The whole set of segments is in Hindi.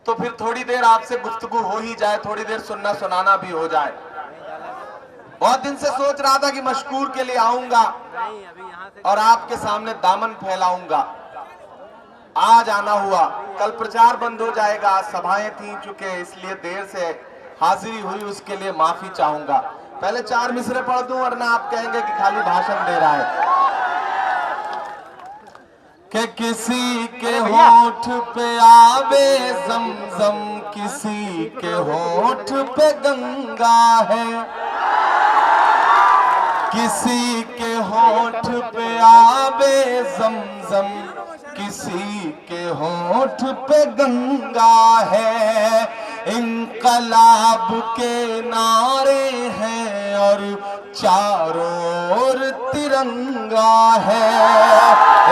तो फिर थोड़ी देर आपसे गुफ्तगू हो ही जाए, थोड़ी देर सुनना सुनाना भी हो जाए। बहुत दिन से सोच रहा था कि मशकूर के लिए आऊंगा और आपके सामने दामन फैलाऊंगा। आज आना हुआ, कल प्रचार बंद हो जाएगा, आज सभाएं थी चुके, इसलिए देर से हाजिरी हुई, उसके लिए माफी चाहूंगा। पहले 4 मिसरे पढ़ दूं वरना आप कहेंगे कि खाली भाषण दे रहा है। कि किसी के होठ पे आवे जमजम, किसी के होठ पे गंगा है, किसी के होठ पे आवे जमजम, किसी के होठ पे गंगा है। इंकलाब के नारे हैं और चारों ओर तिरंगा है।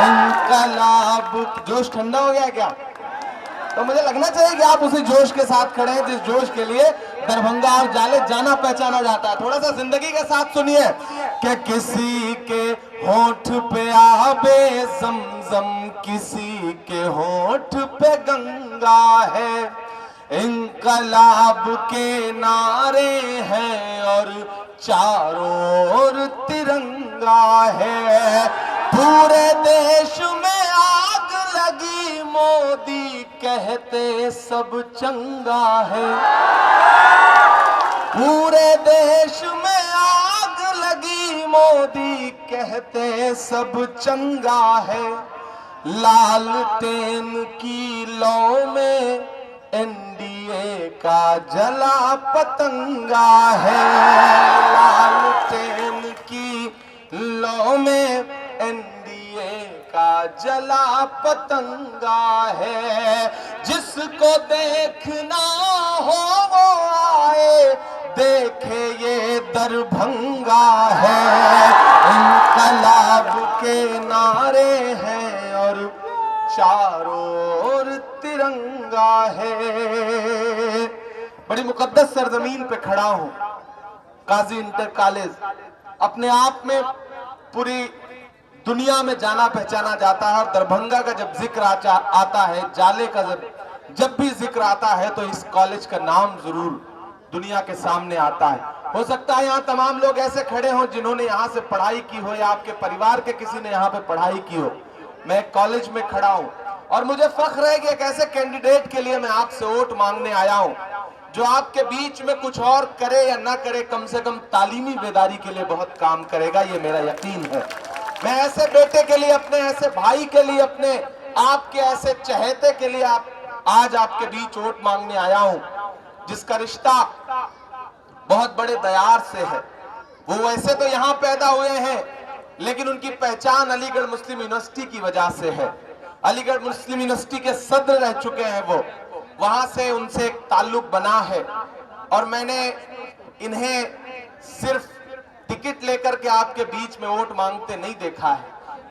इंकलाब, जोश ठंडा हो गया क्या? तो मुझे लगना चाहिए कि आप उसी जोश के साथ खड़े हैं जिस जोश के लिए दरभंगा और जाले जाना पहचाना जाता है। थोड़ा सा जिंदगी के साथ सुनिए कि किसी के होठ पे आबे जमजम, किसी के होठ पे गंगा है। इंकलाब के नारे हैं और चारों ओर तिरंगा है। पूरे देश में आग लगी, मोदी कहते सब चंगा है। पूरे देश में आग लगी, मोदी कहते सब चंगा है। लालटेन की लौ में एनडीए का जला पतंगा है। लालटेन की लौ में एनडीए का जला पतंगा है। जिसको देखना हो वो आए, देखे ये दरभंगा है। इंकलाब के नारे हैं और चारों ओर तिरंगा है। बड़ी मुकद्दस सरजमीन पे खड़ा हूं, काजी इंटर कॉलेज अपने आप में पूरी दुनिया में जाना पहचाना जाता है। और दरभंगा का जब जिक्र आता है, जाले का जब भी जिक्र आता है, तो इस कॉलेज का नाम जरूर दुनिया के सामने आता है। हो सकता है यहाँ तमाम लोग ऐसे खड़े हों जिन्होंने यहाँ से पढ़ाई की हो, या आपके परिवार के किसी ने यहाँ पे पढ़ाई की हो। मैं कॉलेज में खड़ा हूँ और मुझे फख्र है कि एक ऐसे कैंडिडेट के लिए मैं आपसे वोट मांगने आया हूँ जो आपके बीच में कुछ और करे या ना करे, कम से कम तालीमी बेदारी के लिए बहुत काम करेगा, ये मेरा यकीन है। मैं ऐसे बेटे के लिए, अपने ऐसे भाई के लिए, अपने आपके ऐसे चहेते के लिए आज आपके बीच वोट मांगने आया हूं, जिसका रिश्ता बहुत बड़े दयार से है। वो वैसे तो यहाँ पैदा हुए हैं, लेकिन उनकी पहचान अलीगढ़ मुस्लिम यूनिवर्सिटी की वजह से है। अलीगढ़ मुस्लिम यूनिवर्सिटी के सदर रह चुके हैं वो, वहां से उनसे एक ताल्लुक बना है। और मैंने इन्हें सिर्फ टिकट लेकर के आपके बीच में वोट मांगते नहीं देखा है,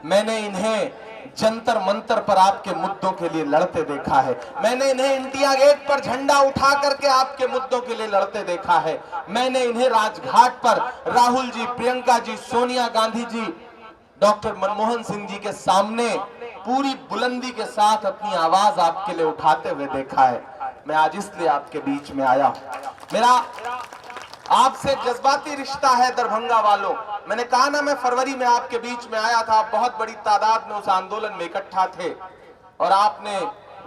मैंने इन्हें जंतर मंतर पर आपके मुद्दों के लिए लड़ते देखा है। मैंने इन्हें इंडिया गेट पर झंडा उठा करके आपके मुद्दों के लिए लड़ते देखा है। मैंने इन्हें राजघाट पर राहुल जी, प्रियंका जी, सोनिया गांधी जी, डॉक्टर मनमोहन सिंह जी के सामने पूरी बुलंदी के साथ अपनी आवाज आपके लिए उठाते हुए देखा है। मैं आज इसलिए आपके बीच में आया हूं। मेरा आपसे जज्बाती रिश्ता है दरभंगा वालों। मैंने कहा ना, मैं फरवरी में आपके बीच में आया था, आप बहुत बड़ी तादाद में उस आंदोलन में इकट्ठा थे और आपने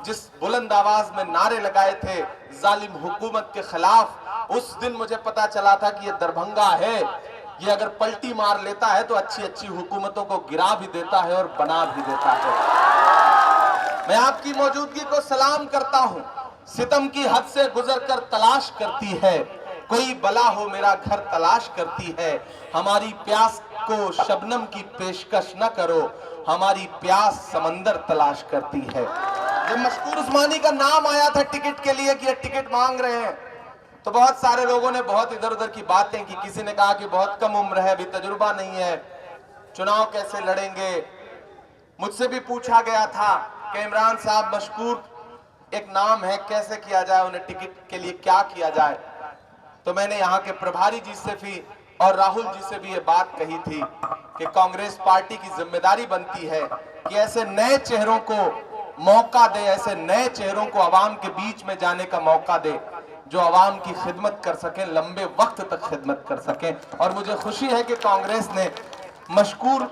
जिस बुलंद आवाज में नारे लगाए थे जालिम हुकूमत के खिलाफ, उस दिन मुझे पता चला था कि ये दरभंगा है, ये अगर पलटी मार लेता है तो अच्छी अच्छी हुकूमतों को गिरा भी देता है और बना भी देता है। मैं आपकी मौजूदगी को सलाम करता हूं। सितम की हद से गुजरकर तलाश करती है, कोई बला हो मेरा घर तलाश करती है। हमारी प्यास को शबनम की पेशकश न करो, हमारी प्यास समंदर तलाश करती है। जब मशकूर उस्मानी का नाम आया था टिकट के लिए कि ये टिकट मांग रहे हैं, तो बहुत सारे लोगों ने बहुत इधर उधर की बातें की। किसी ने कहा कि बहुत कम उम्र है, अभी तजुर्बा नहीं है, चुनाव कैसे लड़ेंगे। मुझसे भी पूछा गया था कि इमरान साहब, मशकूर एक नाम है, कैसे किया जाए, उन्हें टिकट के लिए क्या किया जाए। तो मैंने यहाँ के प्रभारी जी से भी और राहुल जी से भी ये बात कही थी कि कांग्रेस पार्टी की जिम्मेदारी बनती है कि ऐसे नए चेहरों को मौका दे, ऐसे नए चेहरों को आवाम के बीच में जाने का मौका दे जो आवाम की खिदमत कर सके, लंबे वक्त तक खिदमत कर सके। और मुझे खुशी है कि कांग्रेस ने मशकूर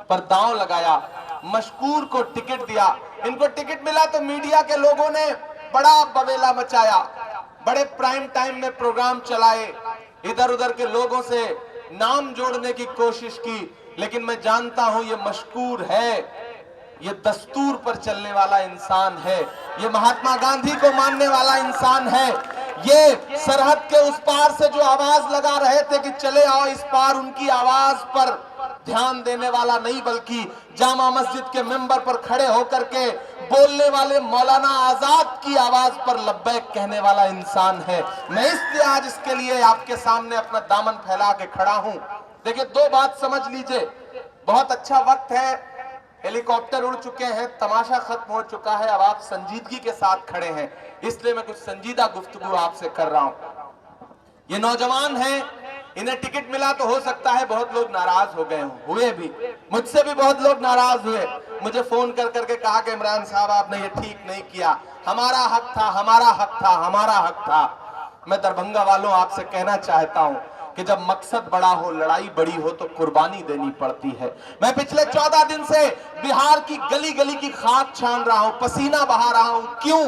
पर दांव लगाया, मशकूर को टिकट दिया। इनको टिकट मिला तो मीडिया के लोगों ने बड़ा बवेला मचाया, बड़े प्राइम टाइम में प्रोग्राम चलाए, इधर उधर के लोगों से नाम जोड़ने की कोशिश की। लेकिन मैं जानता हूं ये मशकूर है, ये दस्तूर पर चलने वाला इंसान है, ये महात्मा गांधी को मानने वाला इंसान है। ये सरहद के उस पार से जो आवाज लगा रहे थे कि चले आओ इस पार, उनकी आवाज पर ध्यान देने वाला नहीं, बल्कि जामा मस्जिद के मेंबर पर खड़े होकर के बोलने वाले मौलाना आजाद की आवाज पर लब्बैक कहने वाला इंसान है। मैं इसलिए आज इसके लिए आपके सामने अपना दामन फैला के खड़ा हूं। देखिए, दो बात समझ लीजिए, बहुत अच्छा वक्त है, हेलीकॉप्टर उड़ चुके हैं, तमाशा खत्म हो चुका है, अब आप संजीदगी के साथ खड़े हैं, इसलिए मैं कुछ संजीदा गुफ्तगू आपसे कर रहा हूं। ये नौजवान हैं, इन्हें टिकट मिला तो हो सकता है बहुत लोग नाराज हो गए हों, हुए भी, मुझसे भी बहुत लोग नाराज हुए, मुझे फोन कर करके कहा कि इमरान साहब आपने ये ठीक नहीं किया, हमारा हक था, हमारा हक था, हमारा हक था। मैं दरभंगा वालों आपसे कहना चाहता हूं कि जब मकसद बड़ा हो, लड़ाई बड़ी हो तो कुर्बानी देनी पड़ती है। मैं पिछले 14 दिन से बिहार की गली गली की खाक छान रहा हूं, पसीना बहा रहा हूं। क्यों?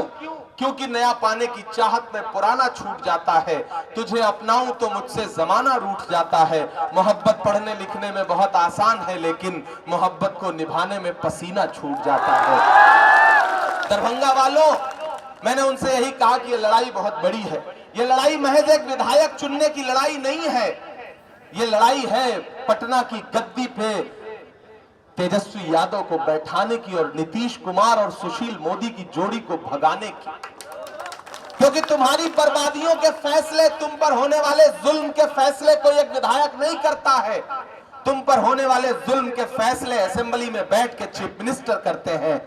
क्योंकि नया पाने की चाहत में पुराना छूट जाता है। तुझे अपनाऊं तो मुझसे जमाना रूठ जाता है। मोहब्बत पढ़ने लिखने में बहुत आसान है, लेकिन मोहब्बत को निभाने में पसीना छूट जाता है। दरभंगा वालों, मैंने उनसे यही कहा कि ये लड़ाई बहुत बड़ी है। ये लड़ाई महज एक विधायक चुनने की लड़ाई नहीं है, ये लड़ाई है पटना की गद्दी पे तेजस्वी यादव को बैठाने की और नीतीश कुमार और सुशील मोदी की जोड़ी को भगाने की। क्योंकि तुम्हारी बर्बादियों के फैसले, तुम पर होने वाले जुल्म के फैसले कोई एक विधायक नहीं करता है। तुम पर होने वाले जुल्म के फैसले असेंबली में बैठ के चीफ मिनिस्टर करते हैं,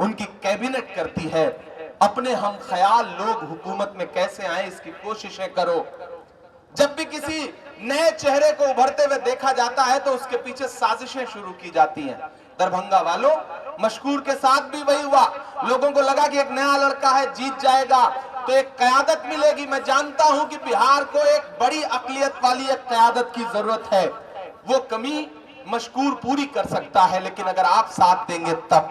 उनकी कैबिनेट करती है। अपने हम ख्याल लोग हुकूमत में कैसे आए इसकी कोशिशें करो। जब भी किसी नए चेहरे को उभरते हुए देखा जाता है तो उसके पीछे साजिशें शुरू की जाती हैं। दरभंगा वालों, मशकूर के साथ भी वही हुआ। लोगों को लगा कि एक नया लड़का है, जीत जाएगा तो एक कयादत मिलेगी। मैं जानता हूं कि बिहार को एक बड़ी अकलियत वाली एक कयादत की जरूरत है। वो कमी मशकूर पूरी कर सकता है, लेकिन अगर आप साथ देंगे तब।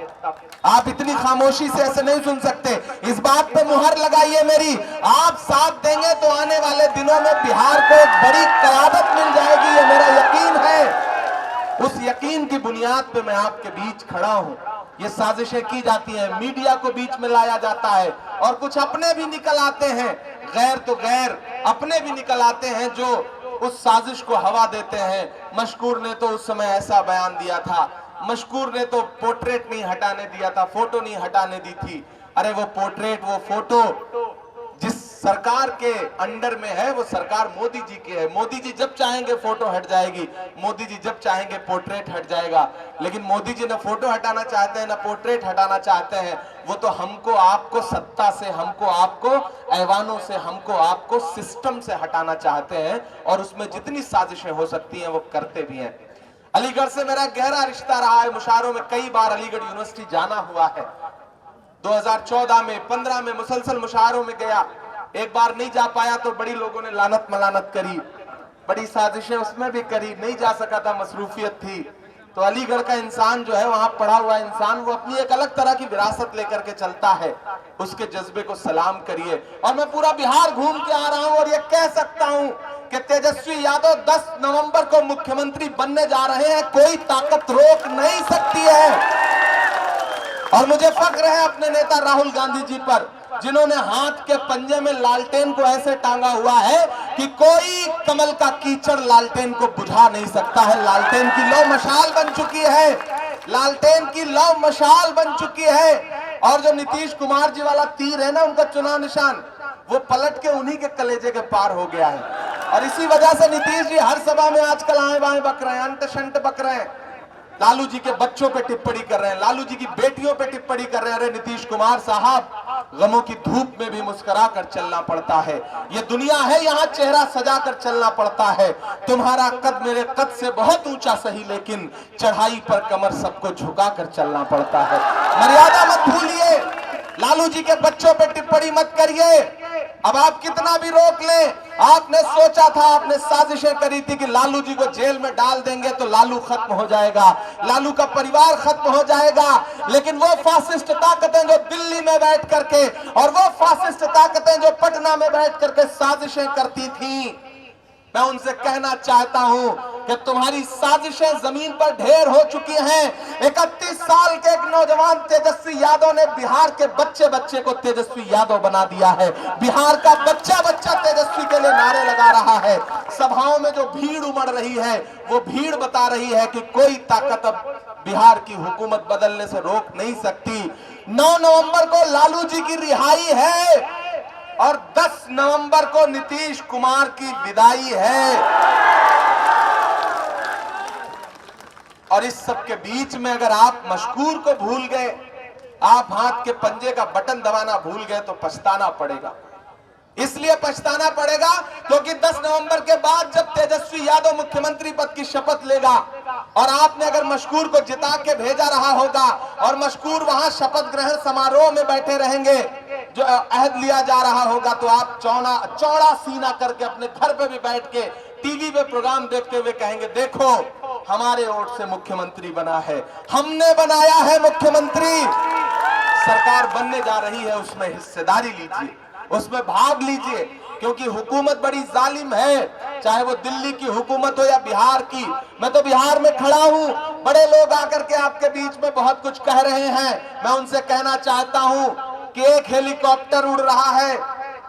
आप इतनी खामोशी से ऐसे नहीं सुन सकते, इस बात पे मुहर लगाइए मेरी। आप साथ देंगे तो आने वाले दिनों में बिहार को एक बड़ी कयादत मिल जाएगी, ये मेरा यकीन है। उस यकीन की बुनियाद पे मैं आपके बीच खड़ा हूं। ये साजिशें की जाती हैं, मीडिया को बीच में लाया जाता है और कुछ अपने भी निकल आते हैं, गैर तो गैर, अपने भी निकल आते हैं जो उस साजिश को हवा देते हैं। मशकूर ने तो उस समय ऐसा बयान दिया था, मशकूर ने तो पोर्ट्रेट नहीं हटाने दिया था, फोटो नहीं हटाने दी थी। अरे वो पोर्ट्रेट, वो फोटो जिस सरकार के अंडर में है वो सरकार मोदी जी की है। मोदी जी जब चाहेंगे फोटो हट जाएगी, मोदी जी जब चाहेंगे पोर्ट्रेट हट जाएगा। लेकिन मोदी जी ना फोटो हटाना चाहते हैं ना पोर्ट्रेट हटाना चाहते हैं, वो तो हमको आपको सत्ता से, हमको आपको ऐवानों से, हमको आपको सिस्टम से हटाना चाहते हैं और उसमें जितनी साजिशें हो सकती हैं वो करते भी हैं। अलीगढ़ से मेरा गहरा रिश्ता रहा है, मुशायरों में कई बार अलीगढ़ यूनिवर्सिटी जाना हुआ है। 2014 में 15 में मुसलसल मुशायरों में गया, एक बार नहीं जा पाया तो बड़ी लोगों ने लानत मलानत करी, बड़ी साजिशें उसमें भी करी, नहीं जा सका था, मसरूफियत थी। तो अलीगढ़ का इंसान जो है, वहां पढ़ा हुआ इंसान, वो अपनी एक अलग तरह की विरासत लेकर के चलता है। उसके जज्बे को सलाम करिए। और मैं पूरा बिहार घूम के आ रहा हूं और ये कह सकता हूं कि तेजस्वी यादव 10 नवंबर को मुख्यमंत्री बनने जा रहे हैं, कोई ताकत रोक नहीं सकती है। और मुझे फक्र है अपने नेता राहुल गांधी जी पर, जिन्होंने हाथ के पंजे में लालटेन को ऐसे टांगा हुआ है कि कोई कमल का कीचड़ लालटेन को बुझा नहीं सकता है। लालटेन की लौ मशाल बन चुकी है, लालटेन की लौ मशाल बन चुकी है। और जो नीतीश कुमार जी वाला तीर है ना, उनका चुनाव निशान, वो पलट के उन्हीं के कलेजे के पार हो गया है। और इसी वजह से नीतीश जी हर सभा में आजकल आए बाएं बक रहे हैं, अंट शंट बक रहे हैं। लालू जी के बच्चों पे टिप्पणी कर रहे हैं, लालू जी की बेटियों पे टिप्पणी कर रहे हैं। अरे नीतीश कुमार साहब, गमों की धूप में भी मुस्कुरा कर चलना पड़ता है। ये दुनिया है, यहाँ चेहरा सजा कर चलना पड़ता है। तुम्हारा कद मेरे कद से बहुत ऊंचा सही, लेकिन चढ़ाई पर कमर सबको झुका कर चलना पड़ता है। मर्यादा मत भूलिए, लालू जी के बच्चों पे टिप्पणी मत करिए। अब आप कितना भी रोक लें, आपने सोचा था, आपने साजिशें करी थी कि लालू जी को जेल में डाल देंगे तो लालू खत्म हो जाएगा, लालू का परिवार खत्म हो जाएगा। लेकिन वो फासिस्ट ताकतें जो दिल्ली में बैठ करके और वो फासिस्ट ताकतें जो पटना में बैठ करके साजिशें करती थी, मैं उनसे कहना चाहता हूं कि तुम्हारी साजिशें जमीन पर ढेर हो चुकी हैं। 31 साल के एक नौजवान तेजस्वी यादव ने बिहार के बच्चे बच्चे को तेजस्वी यादव बना दिया है। बिहार का बच्चा बच्चा तेजस्वी के लिए नारे लगा रहा है। सभाओं में जो भीड़ उमड़ रही है, वो भीड़ बता रही है कि कोई ताकत अब बिहार की हुकूमत बदलने से रोक नहीं सकती। 9 नवंबर को लालू जी की रिहाई है और 10 नवंबर को नीतीश कुमार की विदाई है। और इस सब के बीच में अगर आप मशकूर को भूल गए, आप हाथ के पंजे का बटन दबाना भूल गए तो पछताना पड़ेगा। इसलिए पछताना पड़ेगा क्योंकि 10 नवंबर के बाद जब तेजस्वी यादव मुख्यमंत्री पद की शपथ लेगा और आपने अगर मशकूर को जिता के भेजा रहा होगा और मशकूर वहां शपथ ग्रहण समारोह में बैठे रहेंगे, जो अहद लिया जा रहा होगा, तो आप चौड़ा सीना करके अपने घर पे भी बैठ के टीवी पे प्रोग्राम देखते हुए कहेंगे, देखो हमारे वोट से मुख्यमंत्री बना है, हमने बनाया है मुख्यमंत्री। सरकार बनने जा रही है, उसमें हिस्सेदारी लीजिए, उसमें भाग लीजिए, क्योंकि हुकूमत बड़ी जालिम है, चाहे वो दिल्ली की हुकूमत हो या बिहार की। मैं तो बिहार में खड़ा हूं, बड़े लोग आकर के आपके बीच में बहुत कुछ कह रहे हैं। मैं उनसे कहना चाहता हूं कि एक हेलीकॉप्टर उड़ रहा है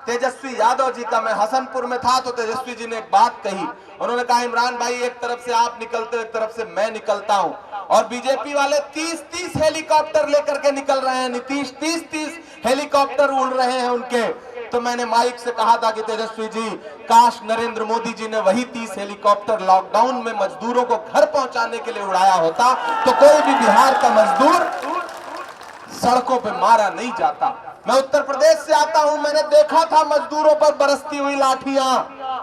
तेजस्वी यादव जी का। मैं हसनपुर में था तो तेजस्वी जी ने एक बात कही, उन्होंने कहा, इमरान भाई एक तरफ से आप निकलते हो, एक तरफ से मैं निकलता हूं, और बीजेपी वाले 30-30 हेलीकॉप्टर लेकर के निकल रहे हैं, नीतीश 30-30 हेलीकॉप्टर उड़ रहे हैं उनके। तो मैंने माइक से कहा था कि तेजस्वी जी, काश नरेंद्र मोदी जी ने वही 30 हेलीकॉप्टर लॉकडाउन में मजदूरों को घर पहुंचाने के लिए उड़ाया होता तो कोई भी बिहार का मजदूर सड़कों पे मारा नहीं जाता। मैं उत्तर प्रदेश से आता हूं, मैंने देखा था मजदूरों पर बरसती हुई लाठियां।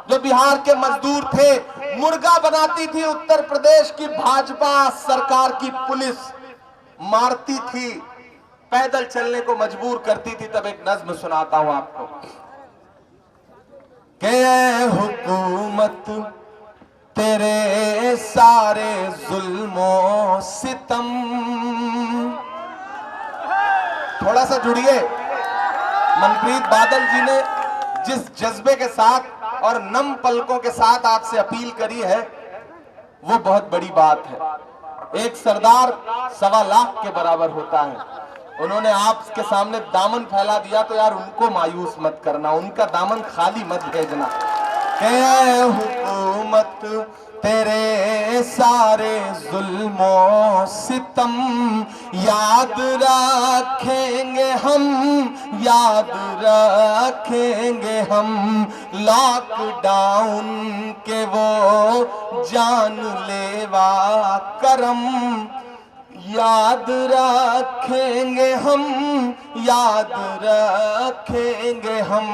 जो बिहार के मजदूर थे, मुर्गा बनाती थी उत्तर प्रदेश की भाजपा सरकार की पुलिस, मारती थी, पैदल चलने को मजबूर करती थी। तब एक नज्म सुनाता हूं आपको कि हुकूमत तेरे सारे जुल्मों सितम, थोड़ा सा जुड़िए। मनप्रीत बादल जी ने जिस जज्बे के साथ और नम पलकों के साथ आपसे अपील करी है, वो बहुत बड़ी बात है। एक सरदार 1.25 लाख के बराबर होता है। उन्होंने आपके सामने दामन फैला दिया तो यार उनको मायूस मत करना, उनका दामन खाली मत भेजना। हुकूमत तेरे सारे जुल्मों सितम याद रखेंगे हम, याद रखेंगे हम, लॉकडाउन के वो जानलेवा करम, याद रखेंगे हम, याद रखेंगे हम।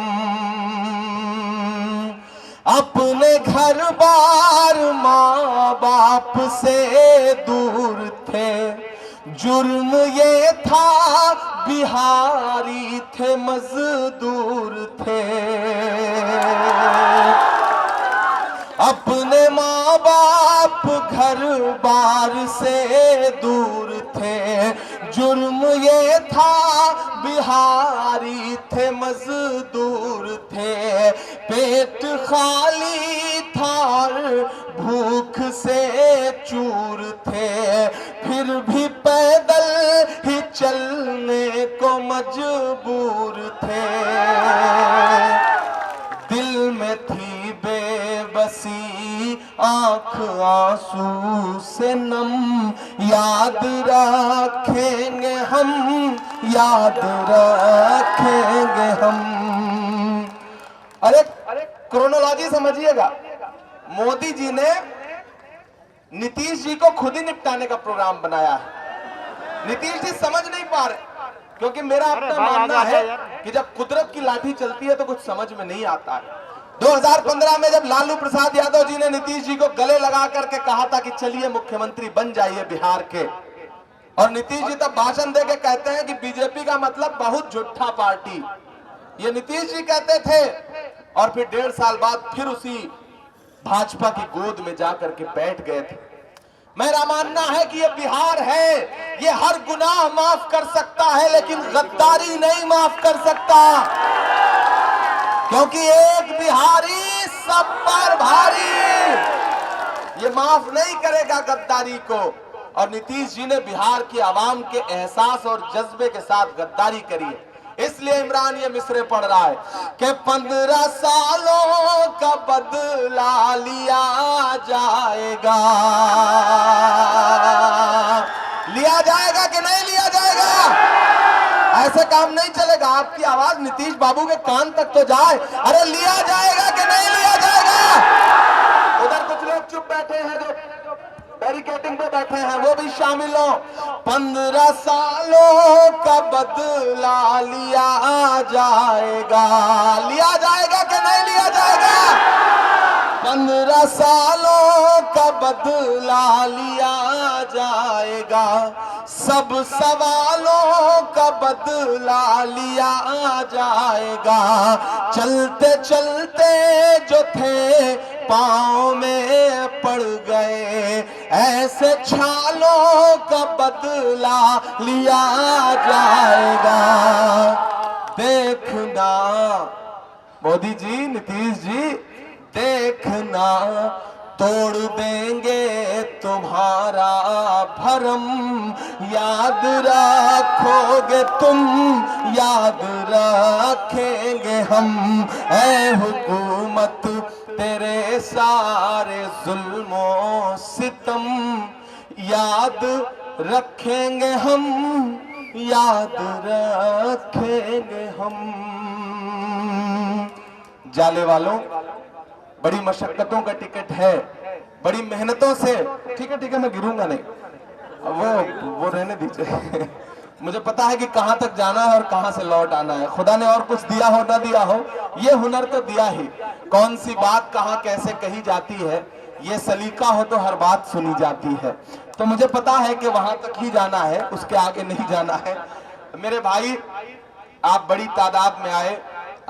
अपने घर बार माँ बाप से दूर थे, जुर्म ये था बिहारी थे मजदूर थे। अपने माँ बाप घर बार से दूर थे, जुर्म ये था बिहारी थे मजदूर थे। पेट खाली था भूख से चूर थे, फिर भी पैदल ही चलने को मजबूर थे। दिल में थी बेबसी आंख आंसू से नम, याद रखेंगे हम, याद रखेंगे हम। अरे क्रोनोलॉजी समझिएगा, मोदी जी ने नीतीश जी को खुद ही निपटाने का प्रोग्राम बनाया है। नीतीश जी समझ नहीं पा रहे, क्योंकि मेरा अपना मानना है कि जब कुदरत की लाठी चलती है तो कुछ समझ में नहीं आता है। 2015 में जब लालू प्रसाद यादव जी ने नीतीश जी को गले लगा करके कहा था कि चलिए मुख्यमंत्री बन जाइए बिहार के, और नीतीश जी तब भाषण दे के कहते हैं कि बीजेपी का मतलब बहुत झूठा पार्टी, ये नीतीश जी कहते थे, और फिर 1.5 साल बाद फिर उसी भाजपा की गोद में जाकर के बैठ गए थे। मेरा मानना है कि ये बिहार है, ये हर गुनाह माफ कर सकता है लेकिन गद्दारी नहीं माफ कर सकता, क्योंकि एक बिहारी सब पर भारी, ये माफ नहीं करेगा गद्दारी को। और नीतीश जी ने बिहार की आवाम के एहसास और जज्बे के साथ गद्दारी करी है, इसलिए इमरान ये मिसरे पढ़ रहा है कि 15 सालों का बदला लिया जाएगा। लिया जाएगा कि नहीं लिया जाएगा? ऐसे काम नहीं चलेगा। आपकी आवाज नीतीश बाबू के कान तक तो जाए, अरे लिया जाएगा कि नहीं लिया जाएगा? उधर कुछ लोग चुप बैठे हैं जो बैरिकेडिंग पे बैठे हैं, वो भी शामिल हो। 15 सालों का बदला लिया जाएगा। लिया जाएगा कि नहीं लिया जाएगा? 15 सालों का बदला लिया जाएगा, सब सवालों का बदला लिया जाएगा। चलते चलते जो थे पाँव में पड़ गए, ऐसे छालों का बदला लिया जाएगा। देखना मोदी जी, नीतीश जी, देखना तोड़ देंगे तुम्हारा भरम, याद रखोगे तुम, याद रखेंगे हम। ऐ हुकूमत तेरे सारे जुल्मों सितम, याद रखेंगे हम, याद रखेंगे हम। जाले वालों, बड़ी मशक्कतों का टिकट है, बड़ी मेहनतों से, ठीक है मैं गिरूंगा नहीं, वो रहने दीजिए। मुझे पता है कि कहां तक जाना है और कहां से लौट आना है। खुदा ने और कुछ दिया हो ना दिया हो, ये हुनर तो दिया ही। कौन सी बात कहां कैसे कही जाती है, ये सलीका हो तो हर बात सुनी जाती है। तो मुझे पता है कि वहां तक ही जाना है, उसके आगे नहीं जाना है। मेरे भाई, आप बड़ी तादाद में आए,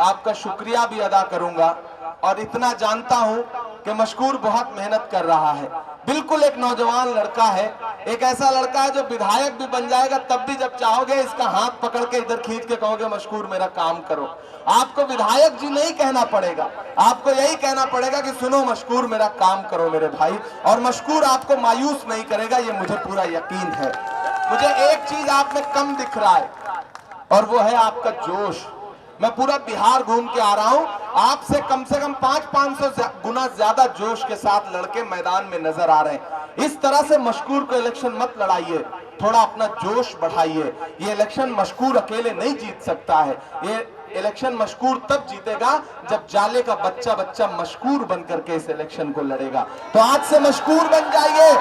आपका शुक्रिया भी अदा करूंगा। और इतना जानता हूं कि मशकूर बहुत मेहनत कर रहा है, बिल्कुल एक नौजवान लड़का है, एक ऐसा लड़का है जो विधायक भी बन जाएगा, तब भी जब चाहोगे इसका हाथ पकड़ के इधर खींच के कहोगे मशकूर मेरा काम करो। आपको विधायक जी नहीं कहना पड़ेगा, आपको यही कहना पड़ेगा कि सुनो मशकूर मेरा काम करो मेरे भाई, और मशकूर आपको मायूस नहीं करेगा, ये मुझे पूरा यकीन है। मुझे एक चीज आप में कम दिख रहा है और वो है आपका जोश। मैं पूरा बिहार घूम के आ रहा हूं, आपसे कम से कम 500-500 गुना ज्यादा जोश के साथ लड़के मैदान में नजर आ रहे हैं। इस तरह से मशकूर को इलेक्शन मत लड़ाइए, थोड़ा अपना जोश बढ़ाइए। ये इलेक्शन मशकूर अकेले नहीं जीत सकता है, ये इलेक्शन मशकूर तब जीतेगा जब जाले का बच्चा बच्चा मशकूर बन करके इस इलेक्शन को लड़ेगा। तो आज से मशकूर बन जाइए,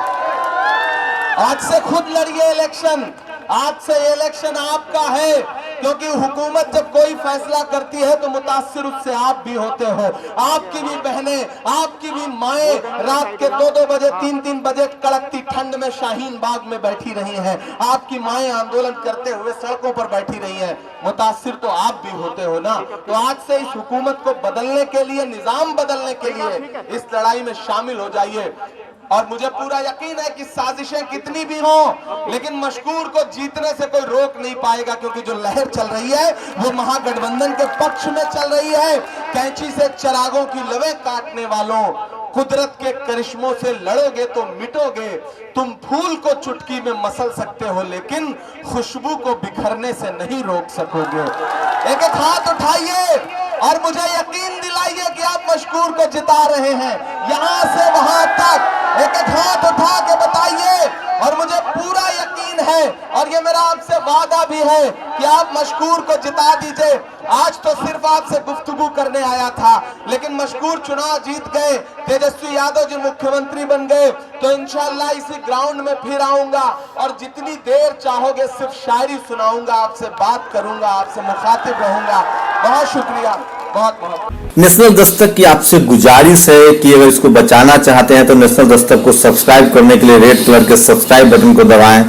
आज से खुद लड़िए इलेक्शन। आज से ये इलेक्शन आपका है, क्योंकि हुकूमत जब कोई फैसला करती है तो मुतासिर उससे आप भी होते हो। आपकी भी बहनें, आपकी भी माएं रात के 2-2 बजे 3-3 बजे कड़कती ठंड में शाहीन बाग में बैठी रही हैं। आपकी माएं आंदोलन करते हुए सड़कों पर बैठी रही हैं, मुतासिर तो आप भी होते हो ना। तो आज से इस हुकूमत को बदलने के लिए, निजाम बदलने के लिए इस लड़ाई में शामिल हो जाइए। और मुझे पूरा यकीन है कि साजिशें कितनी भी हों, लेकिन मशकूर को जीतने से कोई रोक नहीं पाएगा, क्योंकि जो लहर चल रही है वो महागठबंधन के पक्ष में चल रही है। कैंची से चिरागों की लवें काटने वालों, कुदरत के करिश्मों से लड़ोगे तो मिटोगे। तुम फूल को चुटकी में मसल सकते हो, लेकिन खुशबू को बिखरने से नहीं रोक सकोगे। एक एक हाथ उठाइए और मुझे यकीन दिलाइए कि आप मशकूर को जिता रहे हैं। यहां से वहां तक एक एक हाथ उठा के बताइए, और मुझे पूरा यकीन है और ये मेरा आपसे वादा भी है कि आप मशकूर को जिता दीजिए। आज तो सिर्फ आपसे गुफ्तगू करने आया था, लेकिन मशकूर चुनाव जीत गए, तेजस्वी यादव जी मुख्यमंत्री बन गए, तो इंशाअल्लाह इसी ग्राउंड में फिर आऊंगा और जितनी देर चाहोगे सिर्फ शायरी सुनाऊंगा, आपसे बात करूंगा, आपसे मुखातिब रहूंगा। बहुत शुक्रिया, बहुत बहुत। नेशनल दस्तक की आपसे गुजारिश है कि अगर इसको बचाना चाहते हैं तो नेशनल दस्तक को सब्सक्राइब करने के लिए रेड कलर के सब्सक्राइब बटन को दबाएं।